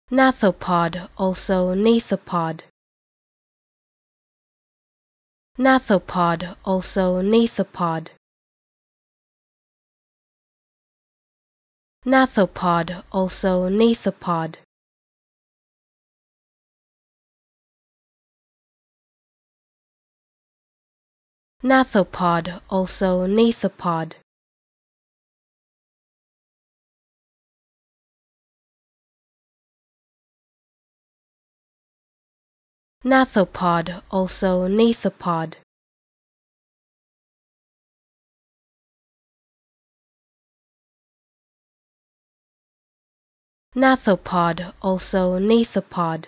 Gnathopod, also Gnathopod. Gnathopod, also Gnathopod. Gnathopod, also Gnathopod. Gnathopod, also Gnathopod. Gnathopod, also Gnathopod. Gnathopod, also Gnathopod.